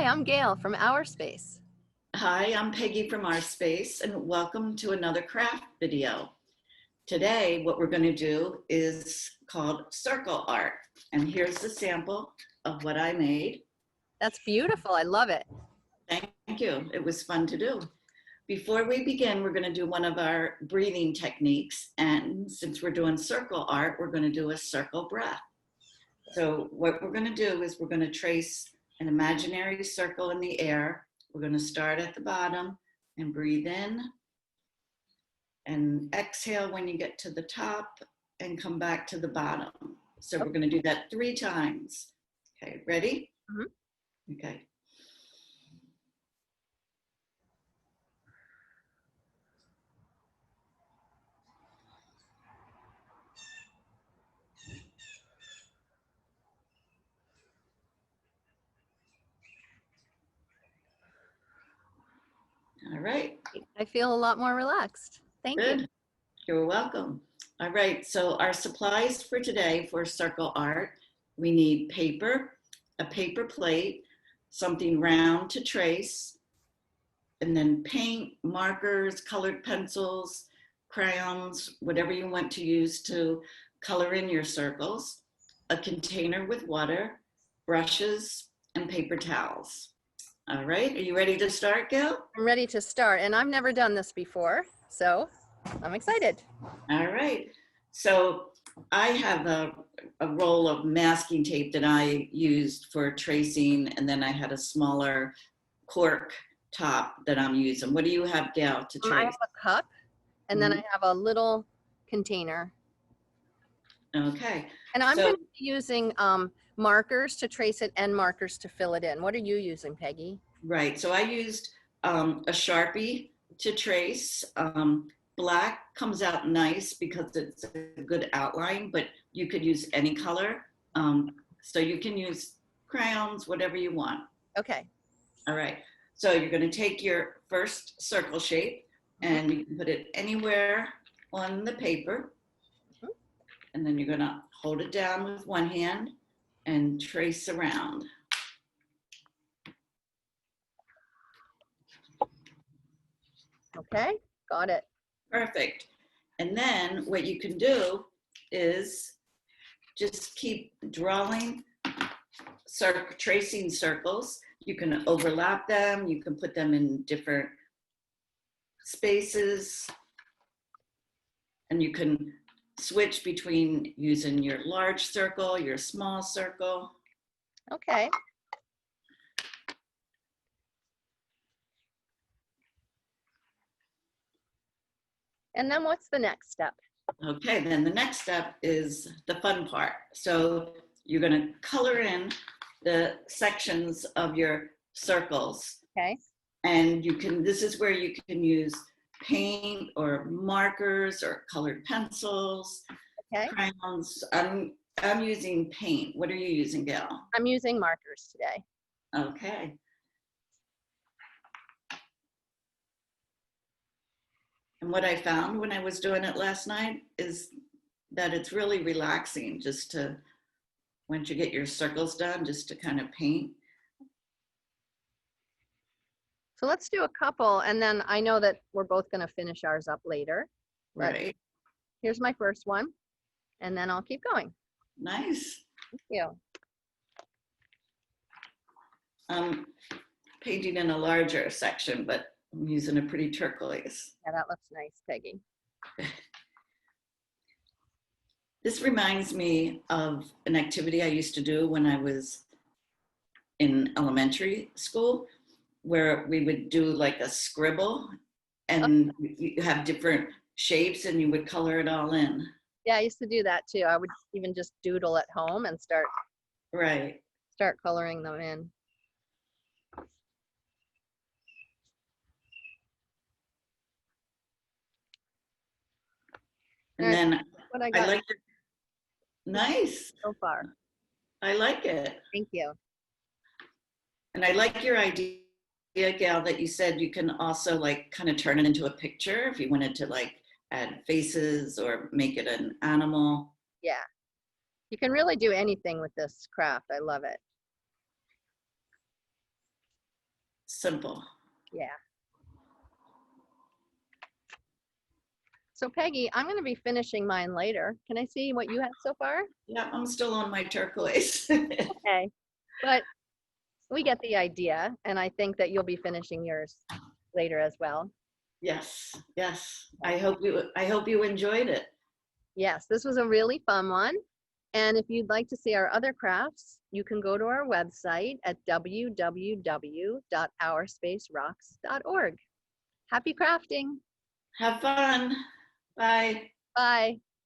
I'm Gail from Our Space. Hi, I'm Peggy from Our Space, and welcome to another craft video. Today, what we're going to do is called circle art, and here's the sample of what I made. That's beautiful. I love it. Thank you. It was fun to do. Before we begin, we're going to do one of our breathing techniques, and since we're doing circle art, we're going to do a circle breath. So what we're going to do is we're going to trace an imaginary circle in the air. We're going to start at the bottom and breathe in and exhale when you get to the top and come back to the bottom. So we're going to do that 3 times. Okay, ready? Mm-hmm. Okay. All right. I feel a lot more relaxed. Thank you. You're welcome. All right, so our supplies for today for circle art, we need paper, a paper plate, something round to trace, and then paint, markers, colored pencils, crayons, whatever you want to use to color in your circles, a container with water, brushes, and paper towels. All right, are you ready to start, Gail? I'm ready to start, and I've never done this before, so I'm excited. All right, so I have a roll of masking tape that I used for tracing, and then I had a smaller cork top that I'm using. What do you have, Gail, to trace? I have a cup, and then I have a little container. Okay. And I'm going to be using markers to trace it and markers to fill it in. What are you using, Peggy? Right, so I used a Sharpie to trace. Black comes out nice because it's a good outline, but you could use any color. So you can use crayons, whatever you want. Okay. All right, so you're going to take your first circle shape and you can put it anywhere on the paper. And then you're going to hold it down with one hand and trace around. Okay, got it. Perfect. And then what you can do is just keep drawing, tracing circles. You can overlap them. You can put them in different spaces. And you can switch between using your large circle, your small circle. Okay. And then what's the next step? Okay, then the next step is the fun part. So you're going to color in the sections of your circles. Okay. And you can, this is where you can use paint or markers or colored pencils, okay, crayons. I'm using paint. What are you using, Gail? I'm using markers today. Okay. And what I found when I was doing it last night is that it's really relaxing just to, once you get your circles done, just to kind of paint. So let's do a couple, and then I know that we're both going to finish ours up later. Right. Here's my first one, and then I'll keep going. Nice. Thank you. I'm painting in a larger section, but I'm using a pretty turquoise. Yeah, that looks nice, Peggy. This reminds me of an activity I used to do when I was in elementary school, where we would do like a scribble and you have different shapes and you would color it all in. Yeah, I used to do that too. I would even just doodle at home and start coloring them in. And then what I got like it. Nice. So far. I like it. Thank you. And I like your idea, Gail, that you said you can also like kind of turn it into a picture if you wanted to like add faces or make it an animal. Yeah. You can really do anything with this craft. I love it. simple. Yeah. So Peggy, I'm going to be finishing mine later. Can I see what you have so far? Yeah, I'm still on my turquoise. Okay. But we get the idea, and I think that you'll be finishing yours later as well. Yes, yes. I hope you enjoyed it. Yes, this was a really fun one. And if you'd like to see our other crafts, you can go to our website at www.ourspacerocks.org. Happy crafting. Have fun. Bye. Bye.